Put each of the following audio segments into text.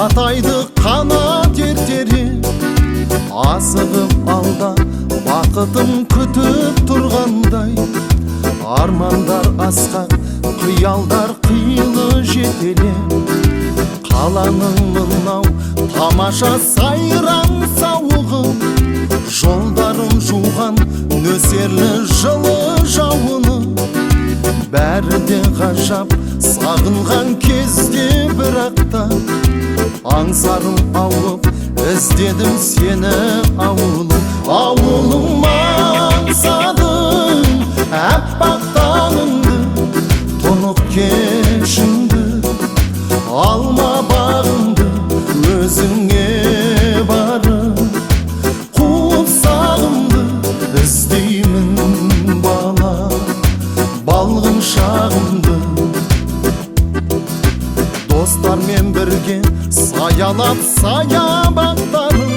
атайды қанат ертері, асығып алда бақытым күтіп тұрғандай. Армандар асқақ, қиялдар қилы жетеле, қаланың мынау тамаша сайран сауығы, жолдарын жуған нөсерлі жылы жауыны. Бәрі де ғажап, сағынған кезде бірақта, аңсарым ауып, іздедім сені ауылым. Ауылым аңсадым, әппақ таңыңды, тұнық кешіңді, алма бағыңды өзіңе барып, қуып сағымды іздеймін бала, балғын шағымды. Достармен бірге саялап саябақтарын,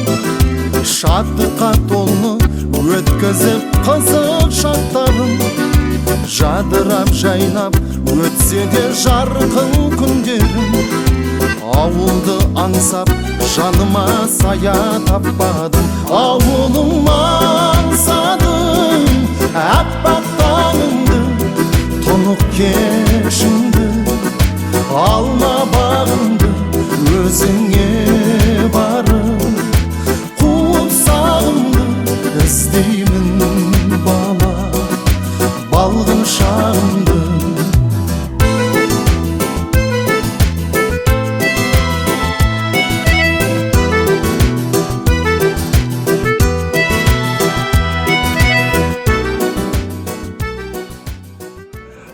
шаттыққа толы өткізіп қызық шақтарын. Жадырап жайнап өтсе де жарқын күндерім, ауылды аңсап жаныма сая таппадым. Ауылым аңсадым, әппақ таңыңды, тұнық кешіңді, алма бағыңды өзіңе барып, қуып сағымды іздеймін бала, балғын шағымды.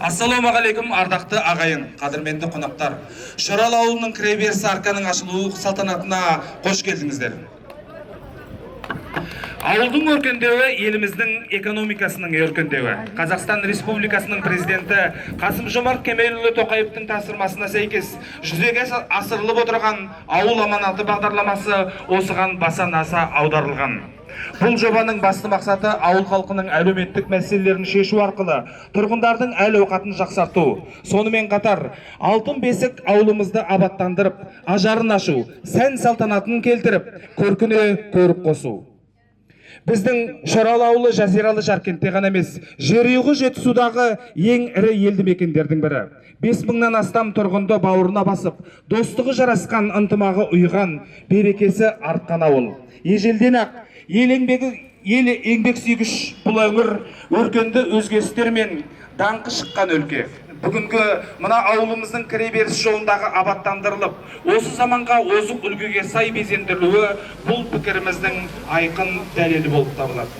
Ассалаумағалейкум, ардақты ағайын, қадірменді қонақтар. Шорал ауылының кіреберіс арканың ашылу салтанатына қош келдіңіздер. Ауылдың өркендеуі еліміздің экономикасының өркендеуі. Қазақстан Республикасының президенті Қасым-Жомарт Кемелұлы Тоқаевтың тапсырмасына сәйкес жүзеге асырылып отырған ауыл аманаты бағдарламасы осыған баса наса аударылған. Бұл жобаның басты мақсаты ауыл халқының әлеуметтік мәселелерін шешу арқылы тұрғындардың әл-ауқатын жақсарту. Сонымен қатар, алтын бесік ауылымызды абаттандырып, ажарын ашу, сән салтанатын келтіріп, көркіне көрік қосу. Біздің Шорал ауылы Жазиралы Жаркентте ғана емес, жерұйығы Жетісудағы ең ірі елді мекендердің бірі. 5000-нан астам тұрғынды бауырына басып, достығы жарасқан, ынтымағы ұйған, берекесі артқан ауыл. Ежелден ақ ел еңбек сүйгіш бұл өңір өркенді өзгерістермен даңқы шыққан өлке. Бүгінгі мына ауылымыздың кіреберіс жолындағы абаттандырылып, осы заманға озық үлгіге сай безендірілуі бұл пікіріміздің айқын дәлелі болып табылады.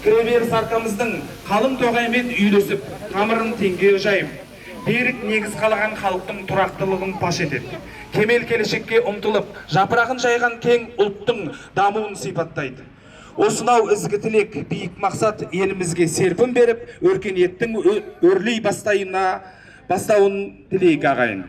Кіреберіс аркамыздың қалың тоғаймен үйлесіп, тамырын теңге жайып, берік негіз қалаған халықтың тұрақтылығын паш етеді. Кемел келешекке ұмтылып, жапырағын жайған кең ұлттың дамуын сипаттайды. Осынау ізгі тілек, биік мақсат елімізге серпін беріп, өркениеттің өрлей бастауын тілейік ағайын.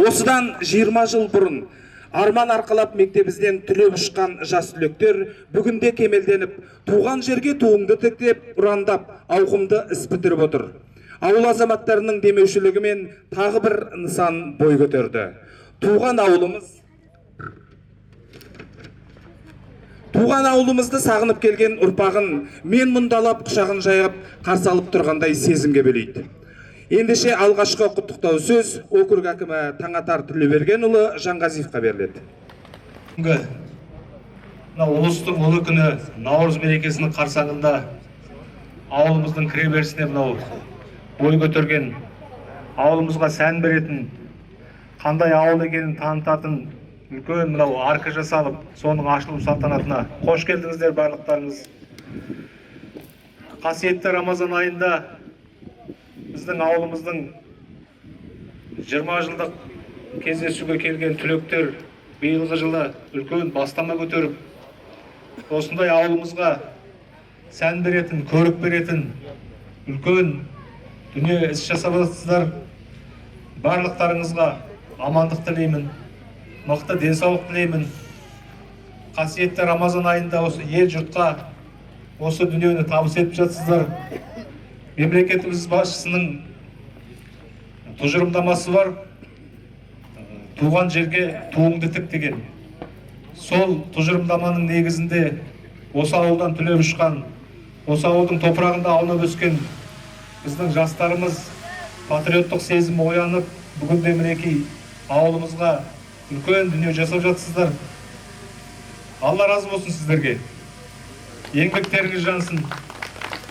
Осыдан 20 жыл бұрын арман арқалап мектебімізден түлеп ұшқан жас түлектер бүгінде кемелденіп, туған жерге туыңды тіктеп, ұрандап, ауқымды іс бітіріп отыр. Ауыл азаматтарының демеушілігімен тағы бір нысан бой көтерді. Туған ауылымызды сағынып келген ұрпағын мен мұндалап құшағын жайып қарсы алып тұрғандай сезімге бөлейді. Ендеше алғашқы құттықтау сөз округ әкімі Таңатар Төлеубергенұлы Жанғазиевқа беріледі. Ұлыстың ұлы күні Наурыз мерекесінің қарсаңында ауылымыздың кіреберісіне бой көтерген, ауылымызға сән беретін, қандай ауыл екенін танытатын үлкен арка жасалып, соның ашылу салтанатына қош келдіңіздер барлықтарыңыз. Қасиетті Рамазан айында біздің ауылымыздың 20 жылдық кездесуге келген түлектер биылғы жылы үлкен бастама көтеріп, осындай ауылымызға сән беретін, көрік беретін үлкен дүние іс жасап жатсыздар. Барлықтарыңызға амандық тілеймін, мықты денсаулық тілеймін. Қасиетті Рамазан айында осы ел жұртқа осы дүниені табыс етіп жатсыздар. Мемлекетіміз басшысының тұжырымдамасы бар. туған жерге туыңды тік деген. Сол тұжырымдаманың негізінде осы ауылдан түлеп ұшқан, осы ауылдың топырағында аунап өскен біздің жастарымыз патриоттық сезім оянып, бүгінде мінекей ауылымызға үлкен дүние жасап жатсыздар. Алла разы болсын сіздерге. Еңбектеріңіз жансын.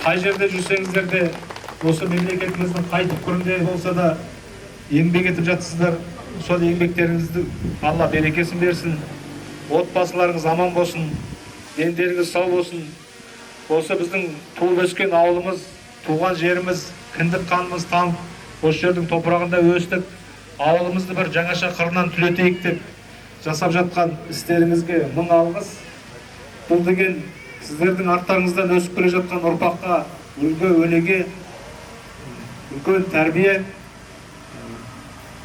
Қай жерде жүрсеңіздер де, осы мемлекетіміздің қай түкпірінде болса да еңбек етіп жатсыздар. Сол еңбектеріңізді Алла берекесін берсін. Отбасыларыңыз аман болсын, дендеріңіз сау болсын. Осы біздің туып өскен ауылымыз, туған жеріміз, кіндік қанымыз тамып, осы жердің топырағында өстік. Ауылымызды бір жаңаша қырынан түлетейік деп жасап жатқан істеріңізге мың алғыс. Бұл деген сіздердің арттарыңыздан өсіп келе жатқан ұрпаққа үлгі өнеге, үлкен тәрбие.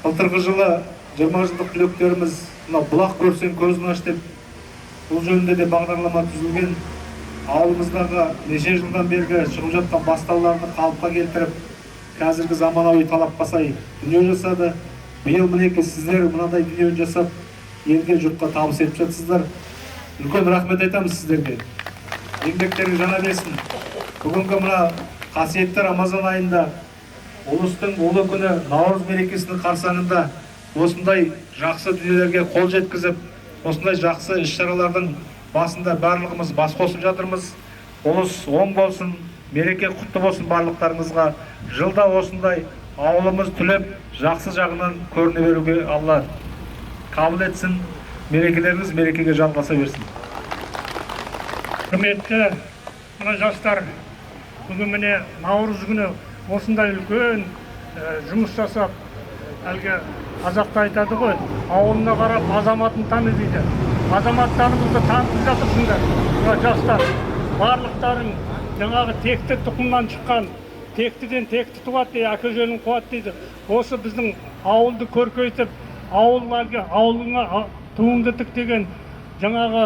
Былтырғы жылы 20 жылдық түлектеріміз бұлақ көрсең көзін аш деп бұл жөнінде де бағдарлама түзілген. Ауылымыздағы неше жылдан бергі шығып жатқан бастауларды қалыпқа келтіріп, қазіргі заманауи талапқа сай дүние жасады. Биыл мінекей сіздер мынадай дүниені жасап, елге жұртқа табыс етіп жатсыздар. Үлкен рахмет айтамыз сіздерге. Еңбектеріңіз жана берсін. Бүгінгі мына қасиетті Рамазан айында, ұлыстың ұлы күні Наурыз мерекесінің қарсаңында осындай жақсы дүниелерге қол жеткізіп, осындай жақсы іс-шаралардың басында барлығымыз бас қосып жатырмыз. Ұлыс оң болсын, мереке құтты болсын барлықтарыңызға. Жылда осындай ауылымыз түлеп, жақсы жағынан көріне беруге Алла қабыл етсін. Мерекелеріңіз мерекеге жалғаса берсін. Құрметті жастар, бүгін міне Наурыз күні осындай үлкен жұмыс жасап, әлгі қазақта айтады ғой, ауылына қарап азаматын таны дейді. Азаматтарымызды танытып жатырсыңдар. Жастар, барлықтарың жаңағы текті тұқымнан шыққан, тектіден текті туады дейді, әке жөнін қуады дейді. Осы біздің ауылды көркейтіп, ауылыңа туыңды тік деген жаңағы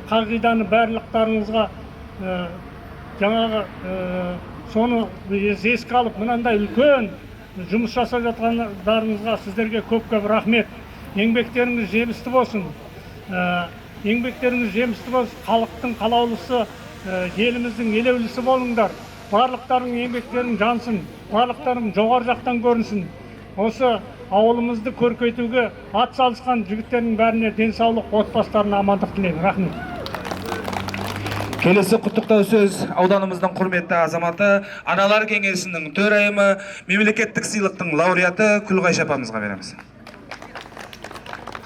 қағиданы барлықтарыңызға жаңағы соны еске алып, мынандай үлкен жұмыс жасап жатқандарыңызға сіздерге көп-көп рахмет. Еңбектеріңіз жемісті болсын. Еңбектеріңіз жемісті болсын. Халықтың қалаулысы, еліміздің елеулісі болыңдар. Барлықтарың еңбектерің жансын, барлықтарың жоғары жақтан көрінсін. Осы ауылымызды көркейтуге ат салысқан жігіттердің бәріне денсаулық, отбасыларына амандық тілеймін. Рахмет. Келесі құттықтау сөз ауданымыздың құрметті азаматы, аналар кеңесінің төрайымы, мемлекеттік сыйлықтың лауреаты Күлғайша апамызға береміз.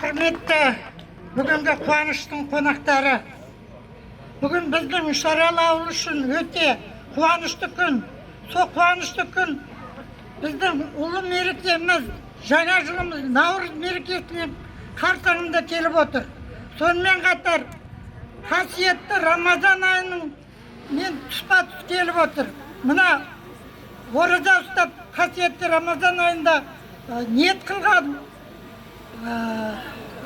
Құрметті бүгінгі қуаныштың қонақтары, бүгін біздің Үшарал ауылы үшін өте қуанышты күн. Сол қуанышты күн біздің ұлы мерекеміз, жаңа жылымыз Наурыз мерекесінің қарсаңында келіп отыр. Сонымен қатар қасиетті Рамазан айының мен тұспа-тұс келіп отыр. Мына ораза ұстап қасиетті Рамазан айында ниет қылған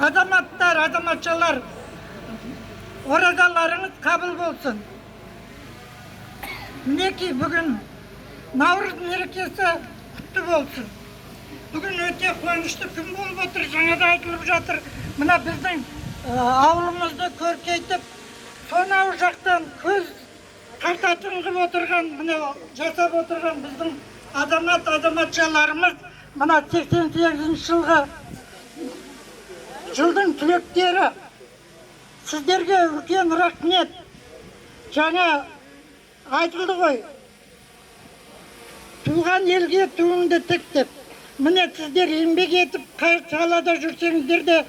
азаматтар, азаматшалар, оразаларыңыз қабыл болсын. Мінекей бүгін Наурыз мерекесі құтты болсын. Бүгін өте қуанышты күн болып отыр, жаңада айтылып жатыр. Мына біздің ауылымызды көркейтіп, сонау жақтан көз қартатын қылып отырған, мына жасап отырған біздің азаматшаларымыз, мына 88 жылдың түлектері. Сіздерге үлкен рахмет. Жаңа айтылды ғой, туған елге туыңды тік деп. Міне сіздер еңбек етіп, қай салада жүрсеңіздер де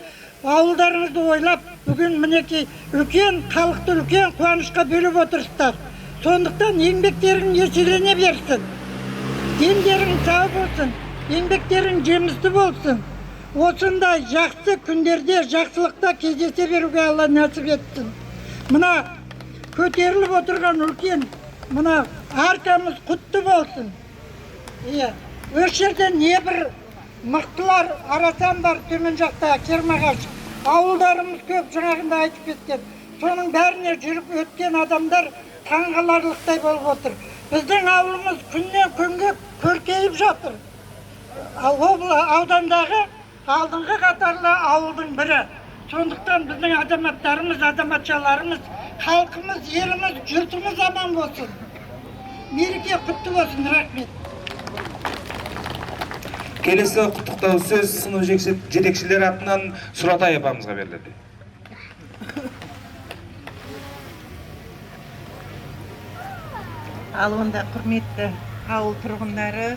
ауылдарыңызды ойлап, бүгін мінекей үлкен халықты үлкен қуанышқа бөліп отырсыздар. Сондықтан еңбектерің еселене берсін. Дендерің сау болсын, еңбектерің жемісті болсын. Осындай жақсы күндерде жақсылықта кездесе беруге Алла нәсіп етсін. Мына көтеріліп отырған үлкен, мына аркамыз құтты болсын. Өз жерде не бір мықтылар арасан бар төмен жақта Кермағаш. Ауылдарымыз көп, жаңағында айтып кеткен. Соның бәріне жүріп өткен адамдар таңғаларлықтай болып отыр. Біздің ауылымыз күннен күнге көркейіп жатыр. Аудандағы алдыңғы қатарлы ауылдың бірі. Сондықтан біздің азаматтарымыз, азаматшаларымыз, халқымыз, еліміз, жұртымыз аман болсын. Мереке құтты болсын. Рахмет. Келесі құттықтау сөз сынып жетекшілер атынан Сұратай апамызға беріледі. Ал онда құрметті ауыл тұрғындары,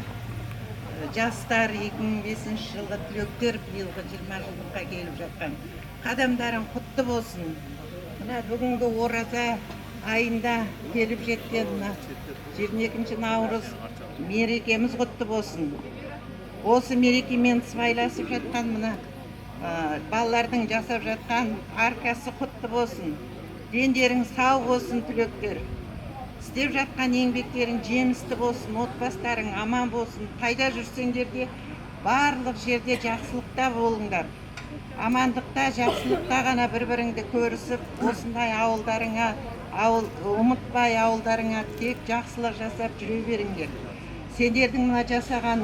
жастар, 2005 жылғы түлектер, биылғы 20 жылдыққа келіп жатқан қадамдарың құтты болсын. Мына бүгінгі ораза айында келіп жеткен 22 наурыз мерекеміз құтты болсын. Осы мерекемен сыбайласып жатқан мына балалардың жасап жатқан аркасы құтты болсын. Дендерің сау болсын түлектер. Істеп жатқан еңбектерің жемісті болсын, отбастарың аман болсын. Қайда жүрсеңдер де барлық жерде жақсылықта болыңдар. Амандықта, жақсылықта ғана бір-біріңді көрісіп, осындай ауылдарыңа, ұмытпай ауылдарыңа тек жақсылық жасап жүре беріңдер. Сендердің мына жасаған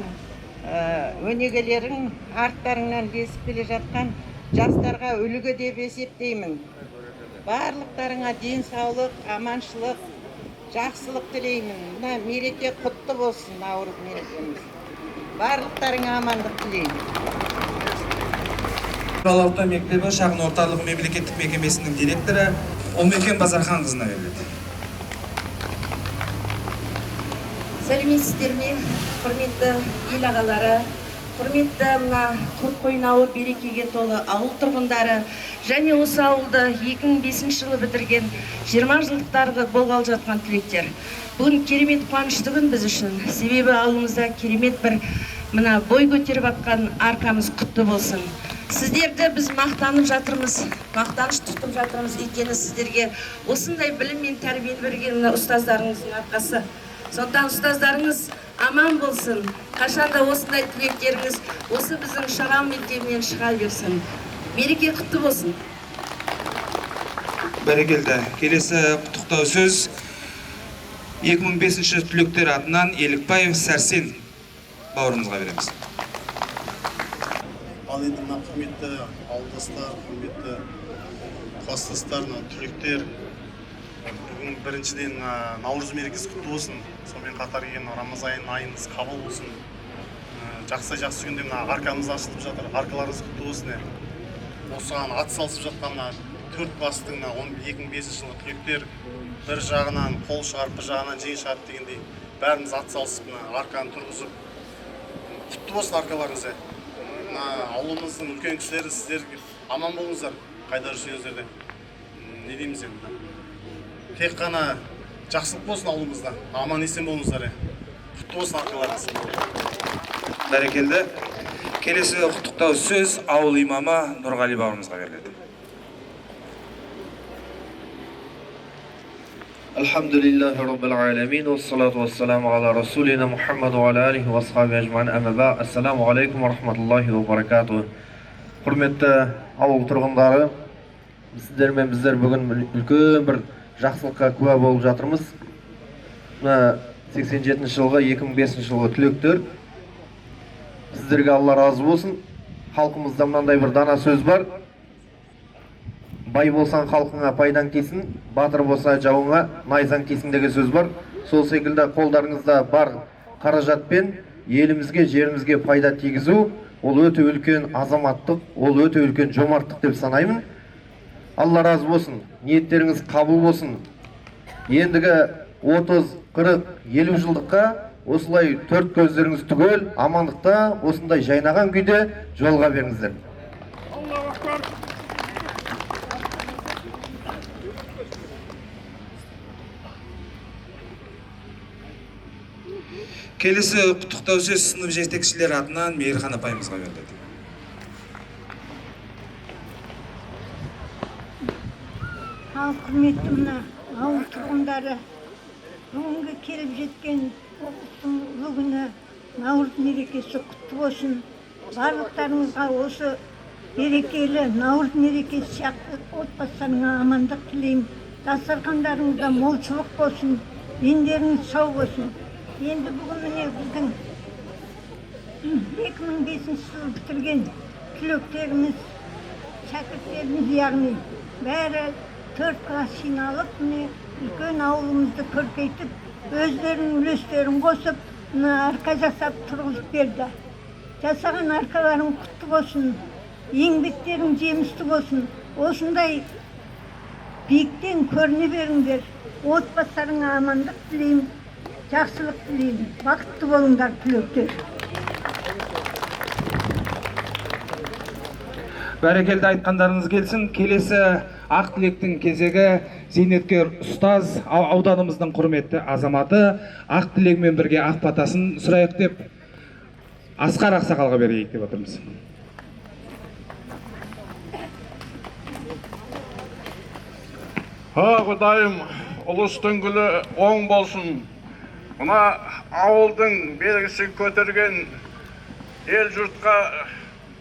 өнегелерің арттарыңнан бесіп келе жатқан жастарға үлгі деп есептеймін. Барлықтарыңа денсаулық, аманшылық, жақсылық тілеймін. Мына мереке құтты болсын, наурыз мерекеміз. Барлықтарыңа амандық тілеймін. Орта мектебі шағын орталық мемлекеттік мекемесінің директоры Омекен Базарханқызына беріледі. Сәлеметсіздер ме, құрметті ел ағалары, құрметті мына Құртқойнауы берекеге толы ауыл тұрғындары, және осы ауылды 2005 жылы бітірген 20 жылдықтарға болғалы жатқан түлектер. Бүгін керемет қуанышты күн біз үшін. Себебі ауылымызда керемет бір мына бой көтеріп атқан арқамыз құтты болсын. Сіздерді біз мақтанып жатырмыз, мақтаныш тұтып жатырмыз. Өйткені сіздерге осындай білім мен тәрбиені берген ұстаздарыңыздың арқасы. Сондықтан ұстаздарыңыз аман болсын. Қашанда осындай түлектеріңіз осы біздің шағал мектебінен шыға берсін. Мереке құтты болсын. Бәрекелді. Келесі құттықтау сөз 2005 түлектер атынан Елікбаев Сәрсен бауырымызға береміз. Ал енді мына құрметті ауылдастар, құрметті кластастар, түлектер, бүгін біріншіден наурыз мерекесі құтты болсын. Сонымен қатар Рамазан айыңыз қабыл болсын. Жақсы күнде аркамыз ашылып жатыр, аркаларыңыз құтты болсын. Осыған ат салысып жатқан төрт класстың 2005 жылғы түлектер бір жағынан қол шығарып, бір жағынан жең шығарып дегендей бәріміз ат салысып арканы тұрғызып құтты болсын аркаларыңыз. Ауылымыздың үлкен кісілері сіздер аман болыңыздар, қайда жүрсеңіздерде. Не дейміз енді? Тек қана жақсылық болсын ауылымызда, аман есен болыңыздар. Құтты болсын арқаларыңыз. Бәрекелді. Келесі құттықтау сөз ауыл имамы Нұрғали бауырымызға беріледі. Alhamdulillahi Rabbil Alamin, wassalatu wassalamu ala Rasulina Muhammad wa ala alihi wa ashabi ajma'in, amma ba'd. Assalamu alaikum wa rahmatullahi wa barakatuh. Құрметті ауыл тұрғындары, сіздермен біздер бүгін үлкен бір жақсылыққа куә болып жатырмыз. 87 жылғы 2005 жылғы түлектер. Сіздерге Алла разы болсын. Халқымызда мынандай бір дана сөз бар. Бай болсаң халқыңа пайдаң тисін, батыр болса жауыңа найзаң тисін деген сөз бар. Сол секілді қолдарыңызда бар қаражатпен елімізге, жерімізге пайда тигізу, ол өте үлкен азаматтық, ол өте үлкен жомарттық деп санаймын. Алла разы болсын, ниеттеріңіз қабыл болсын. Ендігі 30, 40, 50 жылдыққа осылай төрт көздеріңіз түгел, амандықта, осындай жайнаған күйде жолға беріңіздер. Келесі құттықтау сөз сынып жетекшілер атынан Мейірхан апайымызға беріледі. Ал құрметті мына ауыл тұрғындары, бүгінгі келіп жеткен оқыстың күні наурыз мерекесі құтты болсын. Барлықтарыңызға осы берекелі наурыз мерекесі сияқты отбасыларыңа амандық тілеймін. Дастархандарыңызда молшылық болсын, дендеріңіз сау болсын. Енді бүгін міне біздің 2005 жылы бітірген түлектерimiz, шәкірттерimiz яғни бәрі 4 класс жиналып, міне үлкен ауылымызды көркейтіп, өздерінің үлестерін қосып, арқа жасап тұрғызып берді. Жасаған арқаларың құтты болсын, еңбектерің жемісті болсын. Осындай биіктен көріне беріңдер. Отбасыларыңа амандық тілеймін, жақсылық тілеймін. Бақытты болыңдар, түлектер. Бәрекелді айтқандарыңыз келсін. Келесі ақ тілектің кезегі зейнеткер ұстаз, ауданымыздың құрметті азаматы ақ тілегімен бірге ақ батасын сұрайық деп Асқар Ақсақалға берейік деп отырмыз. Құдайым, ұлыстың күлі оң болсын. Мына ауылдың белгісін көтерген, ел жұртқа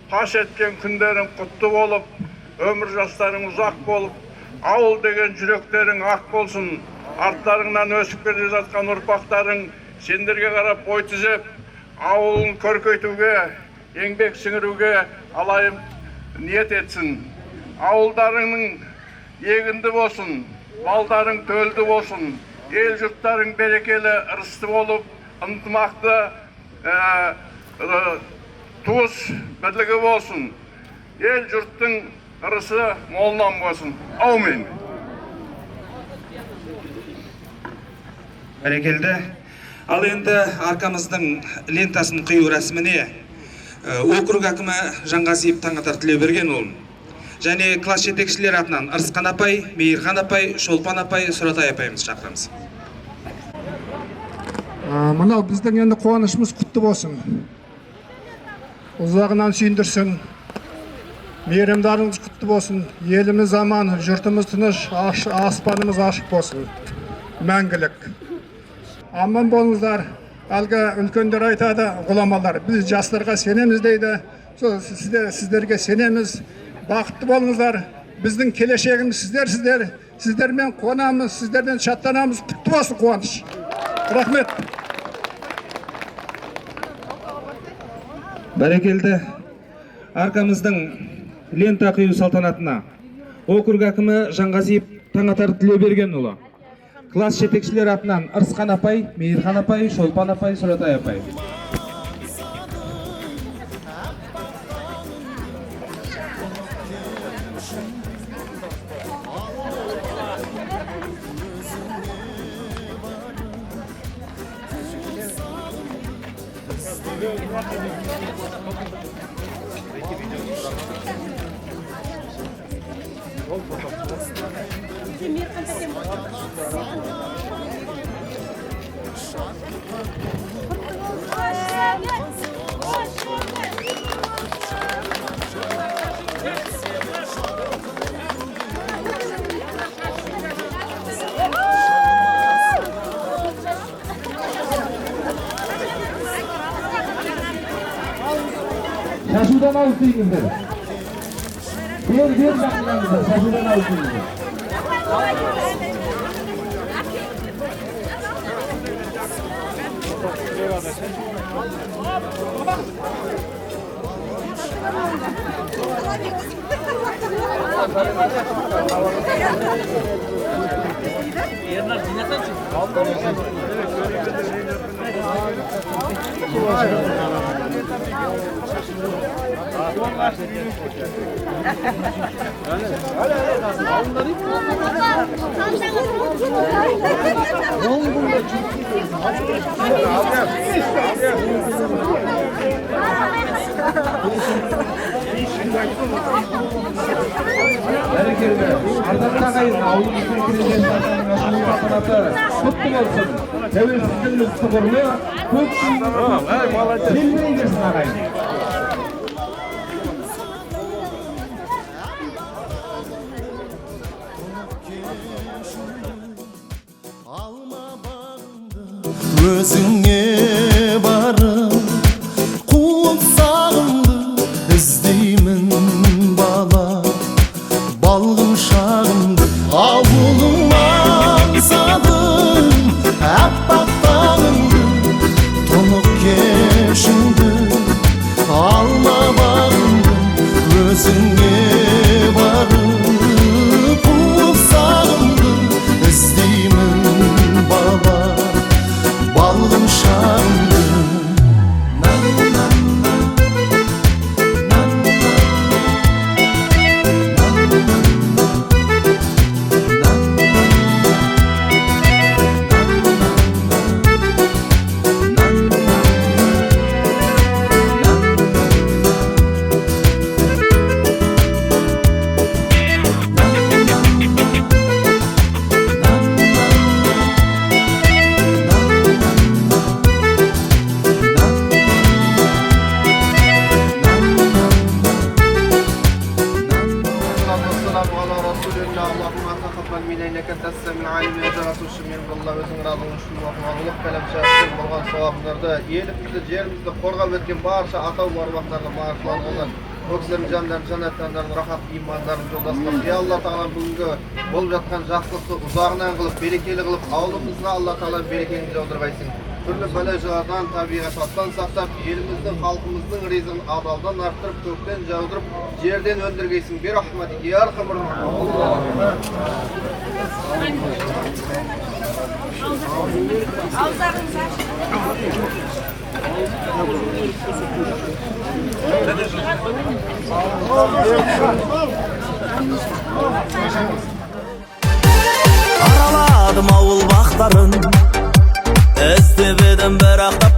паш еткен күндерің құтты болып, өмір жастарың ұзақ болып, ауыл деген жүректерің ақ болсын. Арттарыңнан өсіп келе жатқан ұрпақтарың сендерге қарап бой түзеп, ауылын көркейтуге, еңбек сіңіруге алайым ниет етсін. Ауылдарыңның егінді болсын, балдарың төлді болсын, ел жұрттарың берекелі, ырысты болып, ынтымақты туыс бірлігі болсын. Ел жұрттың ырысы молынан болсын. Аумин. Бәрекелді. Ал енді арқамыздың лентасын қию рәсіміне округ әкімі Жанғазиев Таңатар Тілеуберген және класс жетекшілер атынан Ырысқан апай, Мейірхан апай, Шолпан апай, Сұратай апайымыз шақырамыз. Мынау біздің енді қуанышымыз құтты болсын. Ұзағынан сүйіндірсін. Мейірімдарыңыз құтты болсын. Еліміз аман, жұртымыз тыныш, аспанымыз ашық болсын. Мәңгілік. Аман болыңыздар. Әлгі үлкендер айтады, ғұламалар. Біз жастарға сенеміз дейді. Сіздерге сенеміз. Бақытты болыңыздар. Біздің келешегіміз сіздер. Сіздермен қуанамыз, сіздерден шаттанамыз. Құтты болсын қуаныш. Рахмет. Бәрекелді. Арқамыздың лента қию салтанатына округ әкімі Жанғазиев Таңатар Тілеубергенұлы, класс жетекшілер атынан Ырысқан апай, Мейірхан апай, Шолпан апай, Сұратай апай. Şaşudan alıp deyinizdir. Bir bakılanızdır, şaşudan alıp deyinizdir. Бәрекелді. Ардақтан ағайын, ауылымыздың президентінің ашылу салтанаты құтты болсын. Тәуелсіздігіміз тұғырлы, көп желбірей берсін ағайын. Өзіңе барып, қуып сағымды іздеймін бала. Балғын шағымды ауылым аңсадым, әппақ тағымды, тұнық кешіңді, алма бағымды inneke tessemil alim yajaratuş min Allah özüň razılyny şu wagtlaryk kelam şahsy bolgan sowaplardy elimizni jerimizde korgap etken barça ata barwaklarga bağışlangan Ökslerin canlarını, cennetlerden rahat imanlarını yoldaşlar. Ya Allah Teala bugünkü bolup жатқан жақсылықты uzağından kılıp, berekeli kılıp, avlumuzga Allah Teala berekeni jağdırgaysın. Türlü belajalardan, tabiattan saklap, elimizden, halkımızın rizqini adaldan arttırıp, kökten jağdırıp, yerden öndürgeysin. Bir rahmetik, ya arhamur Araladım avul baktарын, іздеп едім бірақ